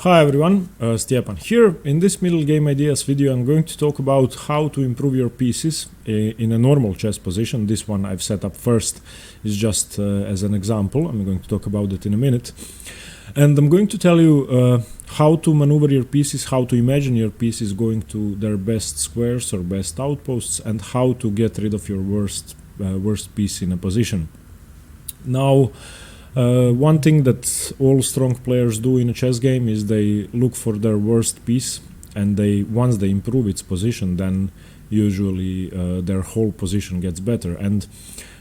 Hi everyone, Stepan here. In this middle game ideas video I'm going to talk about how to improve your pieces in a normal chess position. This one I've set up first is just as an example. I'm going to talk about it in a minute. And I'm going to tell you how to maneuver your pieces, how to imagine your pieces going to their best squares or best outposts, and how to get rid of your worst piece in a position. Now, one thing that all strong players do in a chess game is they look for their worst piece, and once they improve its position, then usually their whole position gets better. And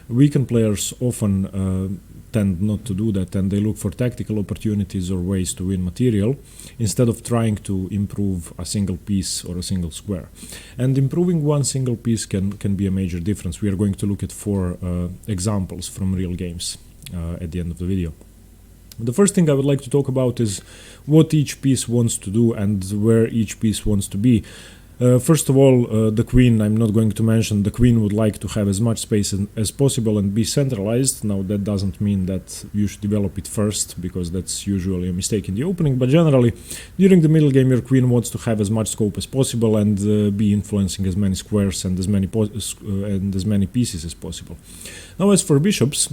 weakened players often tend not to do that, and they look for tactical opportunities or ways to win material instead of trying to improve a single piece or a single square. And improving one single piece can be a major difference. We are going to look at 4 examples from real games at the end of the video. The first thing I would like to talk about is what each piece wants to do and where each piece wants to be. First of all, the queen, I'm not going to mention. The queen would like to have as much space as possible and be centralized. Now that doesn't mean that you should develop it first, because that's usually a mistake in the opening, but generally during the middle game your queen wants to have as much scope as possible and be influencing as many squares and as many pieces as possible. Now as for bishops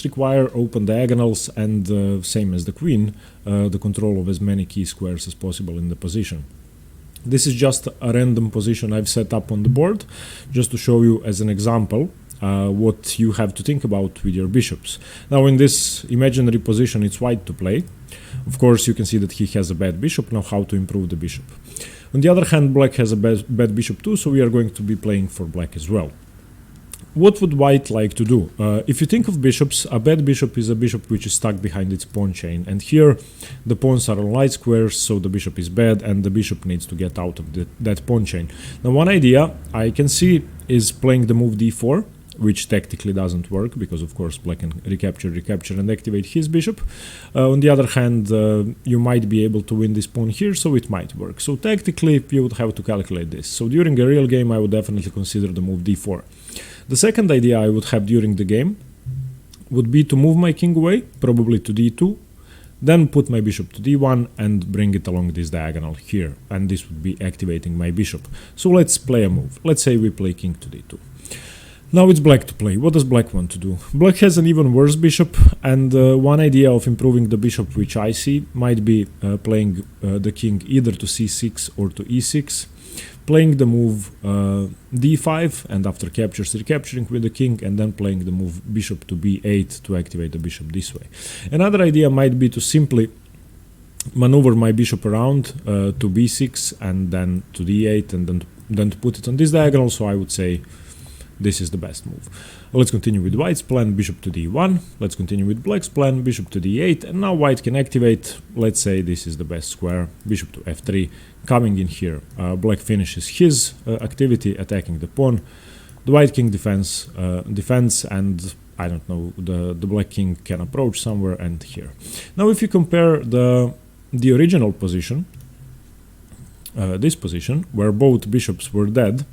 require open diagonals and same as the queen, the control of as many key squares as possible in the position. This is just a random position I've set up on the board, just to show you as an example what you have to think about with your bishops. Now in this imaginary position it's white to play. Of course you can see that he has a bad bishop. Now how to improve the bishop? On the other hand, black has a bad bishop too, so we are going to be playing for black as well. What would white like to do? If you think of bishops, a bad bishop is a bishop which is stuck behind its pawn chain, and here the pawns are on light squares, so the bishop is bad and the bishop needs to get out of that pawn chain. Now one idea I can see is playing the move d4, which tactically doesn't work because of course black can recapture and activate his bishop. On the other hand, you might be able to win this pawn here, so it might work. So tactically you would have to calculate this. So during a real game I would definitely consider the move d4. The second idea I would have during the game would be to move my king away, probably to d2, then put my bishop to d1 and bring it along this diagonal here, and this would be activating my bishop. So let's play a move. Let's say we play king to d2. Now it's black to play. What does black want to do? Black has an even worse bishop, and one idea of improving the bishop which I see might be playing the king either to c6 or to e6, playing the move d5 and after captures recapturing with the king, and then playing the move bishop to b8 to activate the bishop this way. Another idea might be to simply maneuver my bishop around to b6 and then to d8 and then to put it on this diagonal, so I would say this is the best move. Let's continue with white's plan, bishop to d1. Let's continue with black's plan, bishop to d8. And now white can activate, let's say this is the best square, bishop to f3, coming in here. Black finishes his activity, attacking the pawn. The white king defends, and I don't know, the black king can approach somewhere and here. Now if you compare the original position, this position, where both bishops were dead,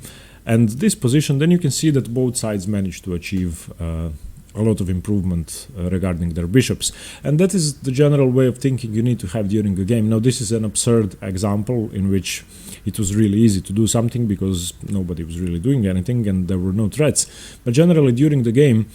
and this position, then you can see that both sides managed to achieve a lot of improvement regarding their bishops. And that is the general way of thinking you need to have during a game. Now this is an absurd example in which it was really easy to do something because nobody was really doing anything and there were no threats. But generally during the game,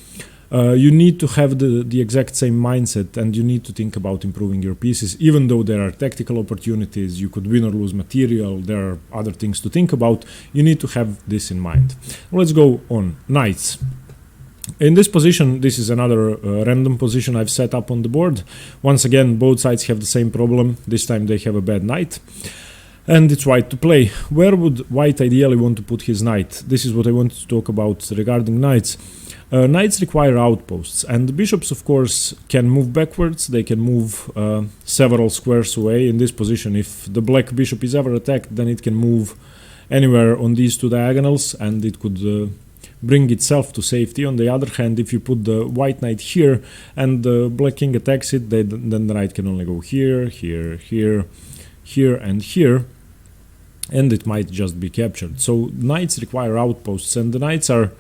you need to have the exact same mindset, and you need to think about improving your pieces. Even though there are tactical opportunities, you could win or lose material, there are other things to think about, you need to have this in mind. Let's go on. Knights. In this position, this is another random position I've set up on the board. Once again, both sides have the same problem. This time they have a bad knight. And it's white to play. Where would white ideally want to put his knight? This is what I wanted to talk about regarding knights. Knights require outposts, and the bishops of course can move backwards. They can move several squares away. In this position, if the black bishop is ever attacked, then it can move anywhere on these 2 diagonals and it could bring itself to safety. On the other hand, if you put the white knight here and the black king attacks it, then the knight can only go here, here, here, here and here, and it might just be captured. So knights require outposts, and the knights are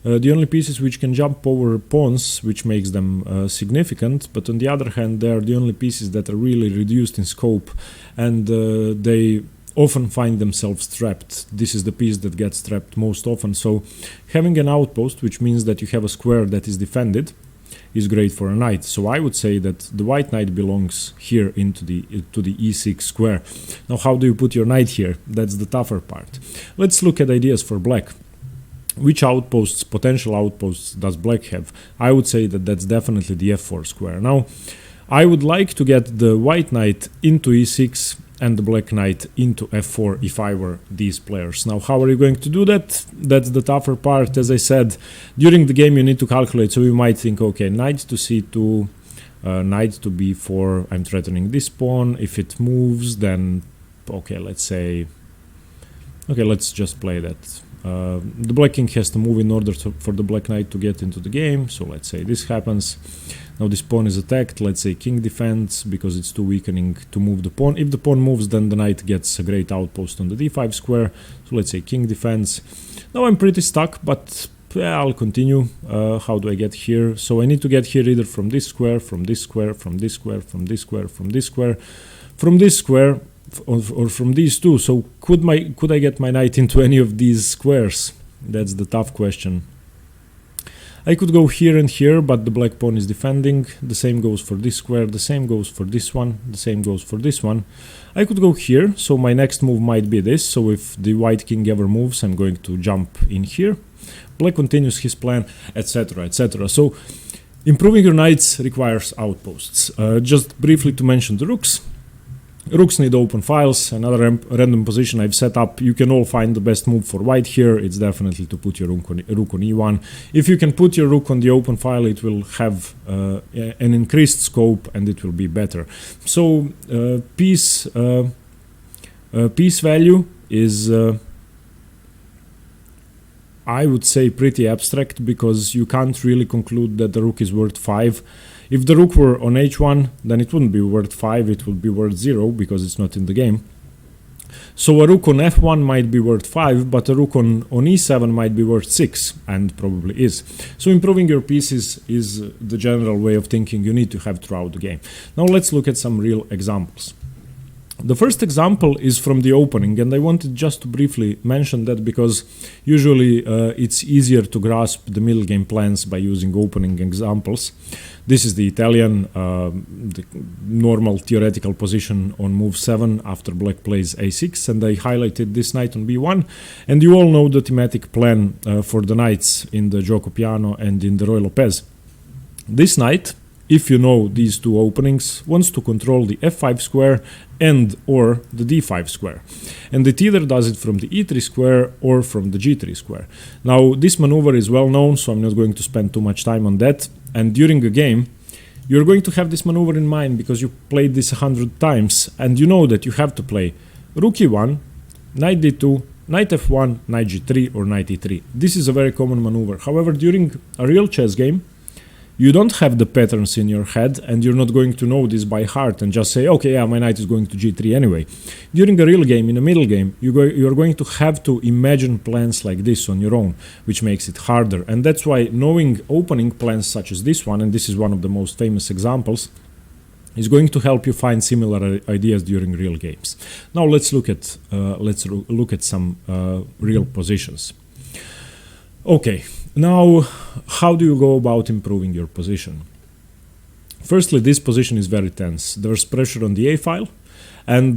the only pieces which can jump over pawns, which makes them significant, but on the other hand, they are the only pieces that are really reduced in scope, and they often find themselves trapped. This is the piece that gets trapped most often, so having an outpost, which means that you have a square that is defended, is great for a knight. So I would say that the white knight belongs here into the e6 square. Now, how do you put your knight here? That's the tougher part. Let's look at ideas for black. Which outposts, potential outposts, does black have? I would say that that's definitely the f4 square. Now, I would like to get the white knight into e6 and the black knight into f4 if I were these players. Now, how are you going to do that? That's the tougher part. As I said, during the game you need to calculate, so you might think, okay, knight to c2, knight to b4, I'm threatening this pawn. If it moves, then, okay, let's say, okay, let's just play that. The black king has to move in order for the black knight to get into the game, so let's say this happens. Now this pawn is attacked, let's say king defends, because it's too weakening to move the pawn. If the pawn moves, then the knight gets a great outpost on the d5 square, so let's say king defends. Now I'm pretty stuck, but I'll continue. How do I get here? So I need to get here either from this square, from this square, from this square, from this square, from this square, from this square, or from these two. So could I get my knight into any of these squares? That's the tough question. I could go here and here, but the black pawn is defending. The same goes for this square, the same goes for this one, the same goes for this one. I could go here, so my next move might be this. So if the white king ever moves, I'm going to jump in here. Black continues his plan, etc., etc. So improving your knights requires outposts. Just briefly to mention the rooks. Rooks need open files, another random position I've set up. You can all find the best move for white here. It's definitely to put your rook on e1. If you can put your rook on the open file, it will have an increased scope and it will be better. So piece value is, I would say, pretty abstract, because you can't really conclude that the rook is worth 5. If the rook were on h1, then it wouldn't be worth 5, it would be worth 0, because it's not in the game. So a rook on f1 might be worth 5, but a rook on e7 might be worth 6, and probably is. So improving your pieces is the general way of thinking you need to have throughout the game. Now let's look at some real examples. The first example is from the opening, and I wanted just to briefly mention that because usually it's easier to grasp the middle game plans by using opening examples. This is the Italian, the normal theoretical position on move 7 after black plays a6, and I highlighted this knight on b1, and you all know the thematic plan for the knights in the Gioco Piano and in the Roy Lopez. This knight, if you know these two openings, wants to control the f5 square and or the d5 square. And it either does it from the e3 square or from the g3 square. Now, this maneuver is well known, so I'm not going to spend too much time on that. And during a game, you're going to have this maneuver in mind because you played this 100 times, and you know that you have to play rook e1, knight d2, knight f1, knight g3, or knight e3. This is a very common maneuver. However, during a real chess game, you don't have the patterns in your head, and you're not going to know this by heart and just say, okay, yeah, my knight is going to g3 anyway. During a real game, in a middle game, you're going to have to imagine plans like this on your own, which makes it harder. And that's why knowing opening plans such as this one, and this is one of the most famous examples, is going to help you find similar ideas during real games. Now let's look at some real positions. Okay. Now, how do you go about improving your position? Firstly, this position is very tense. There's pressure on the A file, and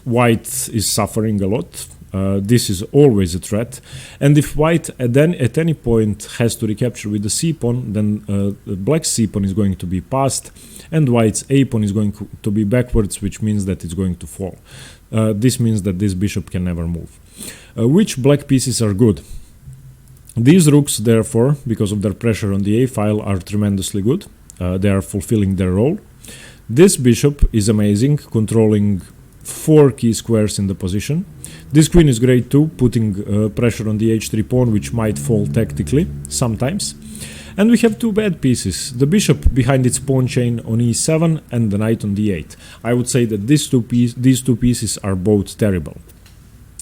white is suffering a lot. This is always a threat. And if white at any point has to recapture with the C pawn, then black's C pawn is going to be passed, and white's A pawn is going to be backwards, which means that it's going to fall. This means that this bishop can never move. Which black pieces are good? These rooks, therefore, because of their pressure on the A file, are tremendously good. They are fulfilling their role. This bishop is amazing, controlling 4 key squares in the position. This queen is great too, putting pressure on the h3 pawn, which might fall tactically sometimes. And we have 2 bad pieces, the bishop behind its pawn chain on e7 and the knight on d8. I would say that these two pieces are both terrible.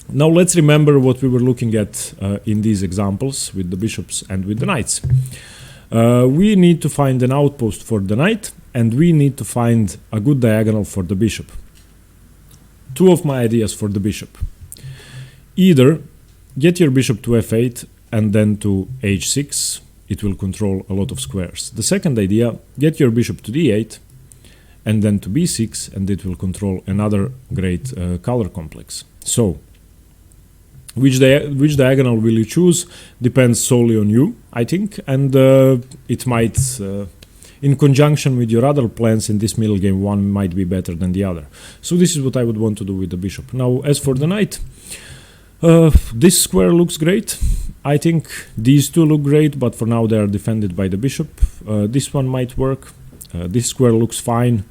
Now let's remember what we were looking at in these examples with the bishops and with the knights. We need to find an outpost for the knight, and we need to find a good diagonal for the bishop. Two of my ideas for the bishop. Either get your bishop to f8 and then to h6. It will control a lot of squares. The second idea, get your bishop to d8 and then to b6, and it will control another great color complex. So, which diagonal will you choose depends solely on you, I think, and it might, in conjunction with your other plans in this middle game, one might be better than the other. So this is what I would want to do with the bishop. Now, as for the knight, this square looks great. I think these two look great, but for now they are defended by the bishop. This one might work. This square looks fine.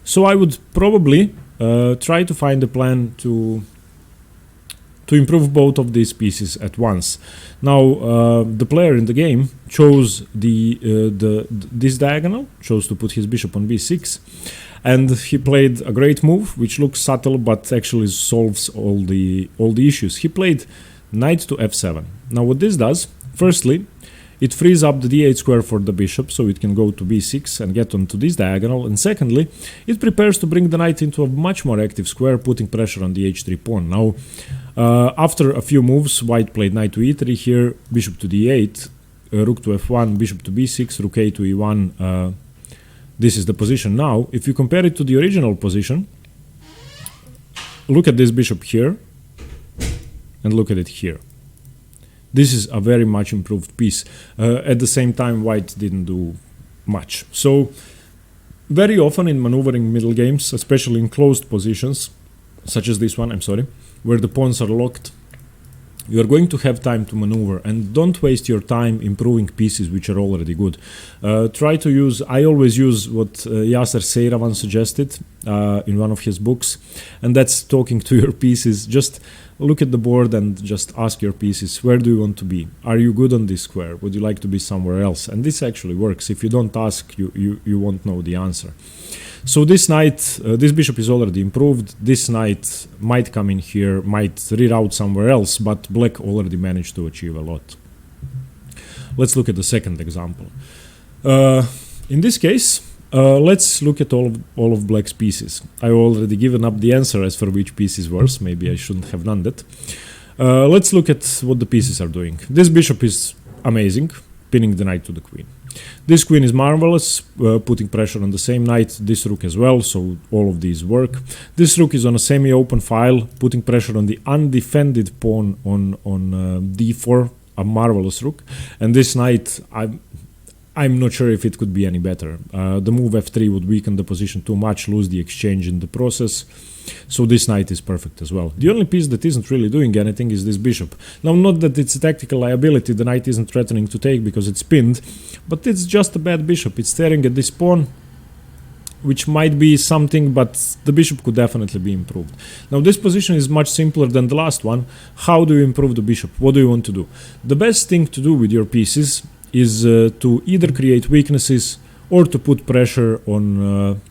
So I would probably try to find a plan to improve both of these pieces at once. Now, the player in the game chose this diagonal, chose to put his bishop on b6, and he played a great move, which looks subtle but actually solves all the issues. He played knight to f7. Now, what this does, firstly, it frees up the d8 square for the bishop, so it can go to b6 and get onto this diagonal. And secondly, it prepares to bring the knight into a much more active square, putting pressure on the h3 pawn. Now, after a few moves, white played knight to e3 here, bishop to d8, rook to f1, bishop to b6, rook a to e1. This is the position now. If you compare it to the original position, look at this bishop here and look at it here. This is a very much improved piece. At the same time, white didn't do much. So, very often in maneuvering middle games, especially in closed positions, such as this one, where the pawns are locked, you are going to have time to maneuver, and don't waste your time improving pieces which are already good. Try to use, I always use what Yasser Seiravan suggested in one of his books, and that's talking to your pieces. Just look at the board and just ask your pieces, where do you want to be? Are you good on this square? Would you like to be somewhere else? And this actually works. If you don't ask, you won't know the answer. So this knight, this bishop is already improved. This knight might come in here, might reroute somewhere else, but black already managed to achieve a lot. Let's look at the second example. In this case, let's look at all of black's pieces. I already given up the answer as for which piece is worse. Maybe I shouldn't have done that. Let's look at what the pieces are doing. This bishop is amazing, pinning the knight to the queen. This queen is marvelous, putting pressure on the same knight. This rook as well, so all of these work. This rook is on a semi-open file, putting pressure on the undefended pawn on d4, a marvelous rook. And this knight, I'm not sure if it could be any better. The move f3 would weaken the position too much, lose the exchange in the process. So this knight is perfect as well. The only piece that isn't really doing anything is this bishop. Now, not that it's a tactical liability, the knight isn't threatening to take because it's pinned, but it's just a bad bishop. It's staring at this pawn, which might be something, but the bishop could definitely be improved. Now, this position is much simpler than the last one. How do you improve the bishop? What do you want to do? The best thing to do with your pieces is to either create weaknesses or to put pressure on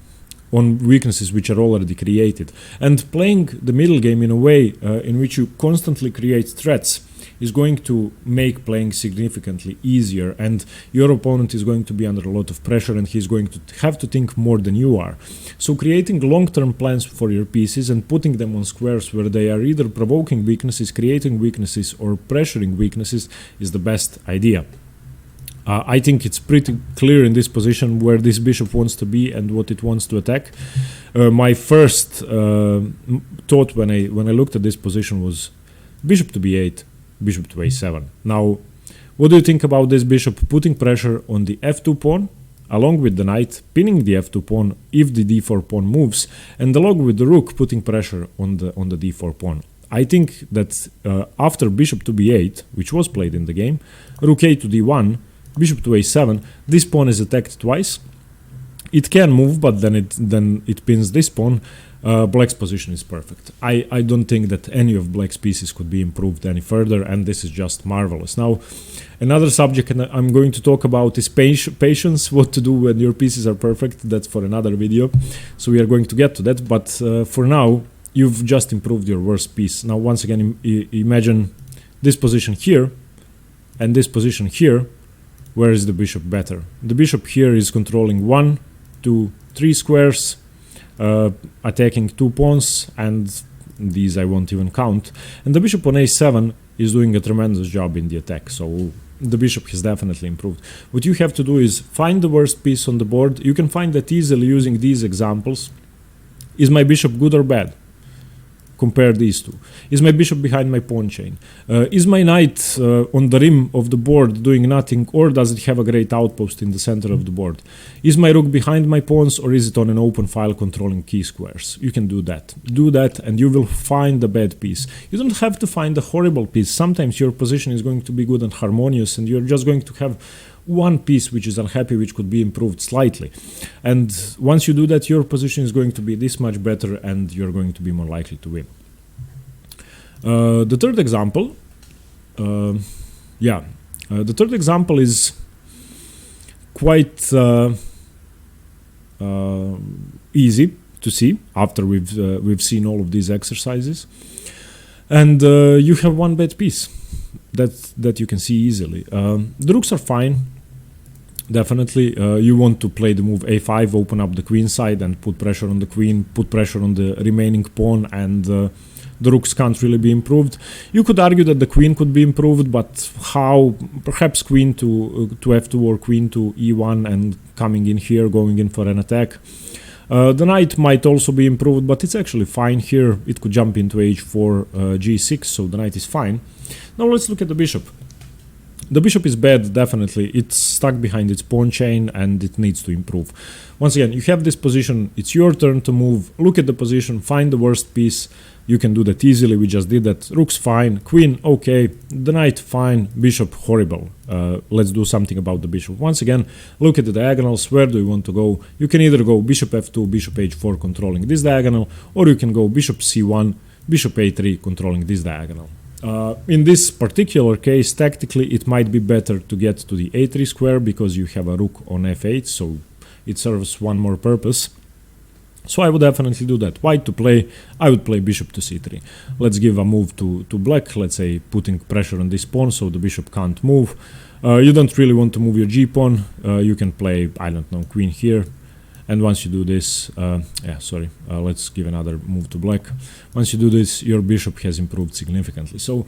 weaknesses which are already created. And playing the middle game in a way in which you constantly create threats is going to make playing significantly easier, and your opponent is going to be under a lot of pressure and he's going to have to think more than you are. So creating long-term plans for your pieces and putting them on squares where they are either provoking weaknesses, creating weaknesses, or pressuring weaknesses is the best idea. I think it's pretty clear in this position where this bishop wants to be and what it wants to attack. My first thought when I looked at this position was bishop to b8, bishop to a7. Now, what do you think about this bishop putting pressure on the f2 pawn, along with the knight, pinning the f2 pawn if the d4 pawn moves, and along with the rook putting pressure on the d4 pawn? I think that after bishop to b8, which was played in the game, rook a to d1, bishop to a7, this pawn is attacked twice. It can move, but then it pins this pawn. Black's position is perfect. I don't think that any of black's pieces could be improved any further, and this is just marvelous. Now, another subject I'm going to talk about is patience, what to do when your pieces are perfect. That's for another video, so we are going to get to that. But for now, you've just improved your worst piece. Now once again, imagine this position here and this position here. Where is the bishop better? The bishop here is controlling 1, 2, 3 squares, attacking 2 pawns, and these I won't even count. And the bishop on a7 is doing a tremendous job in the attack, so the bishop has definitely improved. What you have to do is find the worst piece on the board. You can find that easily using these examples. Is my bishop good or bad? Compare these two. Is my bishop behind my pawn chain? Is my knight on the rim of the board doing nothing, or does it have a great outpost in the center of the board? Is my rook behind my pawns, or is it on an open file controlling key squares? You can do that. Do that and you will find the bad piece. You don't have to find the horrible piece. Sometimes your position is going to be good and harmonious, and you're just going to have one piece which is unhappy, which could be improved slightly. And once you do that, your position is going to be this much better and you're going to be more likely to win. The third example, the third example is quite easy to see after we've seen all of these exercises. And you have one bad piece that you can see easily. The rooks are fine. Definitely, you want to play the move a5, open up the queen side and put pressure on the queen, put pressure on the remaining pawn, and the rooks can't really be improved. You could argue that the queen could be improved, but how? Perhaps queen to f2 or queen to e1 and coming in here, going in for an attack. The knight might also be improved, but it's actually fine here. It could jump into h4, g6, so the knight is fine. Now let's look at the bishop. The bishop is bad, definitely. It's stuck behind its pawn chain and it needs to improve. Once again, you have this position. It's your turn to move. Look at the position, find the worst piece. You can do that easily. We just did that. Rook's fine. Queen, okay. The knight, fine. Bishop, horrible. Let's do something about the bishop. Once again, look at the diagonals. Where do you want to go? You can either go bishop f2, bishop h4 controlling this diagonal, or you can go bishop c1, bishop a3 controlling this diagonal. In this particular case, tactically, it might be better to get to the a3 square because you have a rook on f8, so it serves one more purpose. So I would definitely do that. White to play, I would play bishop to c3. Let's give a move to black, let's say putting pressure on this pawn so the bishop can't move. You don't really want to move your g-pawn. You can play, I don't know, queen here. And once you do this, let's give another move to black. Once you do this, your bishop has improved significantly. So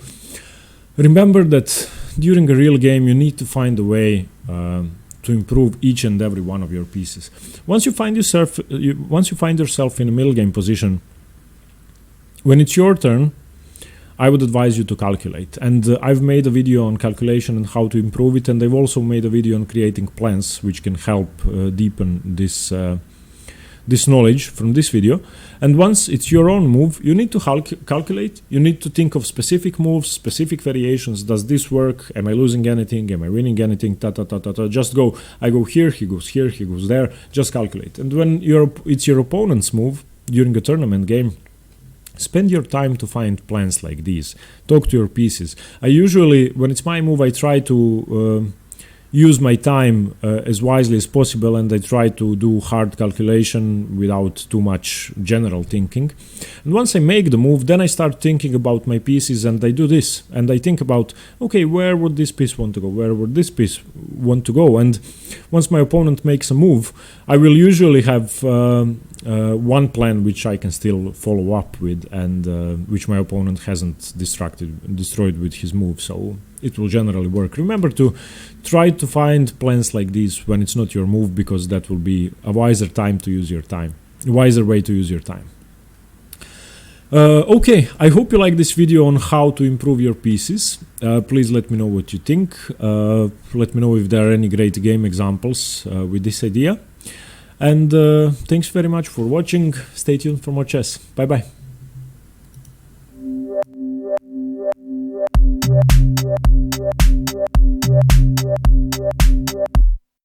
remember that during a real game, you need to find a way to improve each and every one of your pieces. Once you find yourself in a middle game position, when it's your turn, I would advise you to calculate. And I've made a video on calculation and how to improve it, and I've also made a video on creating plans which can help deepen this knowledge from this video. And once it's your own move, you need to calculate. You need to think of specific moves, specific variations. Does this work? Am I losing anything? Am I winning anything? Just go. I go here, he goes here, he goes there. Just calculate. And when it's your opponent's move during a tournament game, spend your time to find plans like these. Talk to your pieces. I usually, when it's my move, I try to use my time as wisely as possible, and I try to do hard calculation without too much general thinking. And once I make the move, then I start thinking about my pieces, and I do this. And I think about, okay, where would this piece want to go? Where would this piece want to go? And once my opponent makes a move, I will usually have one plan which I can still follow up with, and which my opponent hasn't destroyed with his move. So it will generally work. Remember to try to find plans like these when it's not your move, because that will be a wiser way to use your time. Okay, I hope you like this video on how to improve your pieces. Please let me know what you think. Let me know if there are any great game examples with this idea. And thanks very much for watching. Stay tuned for more chess. Bye bye.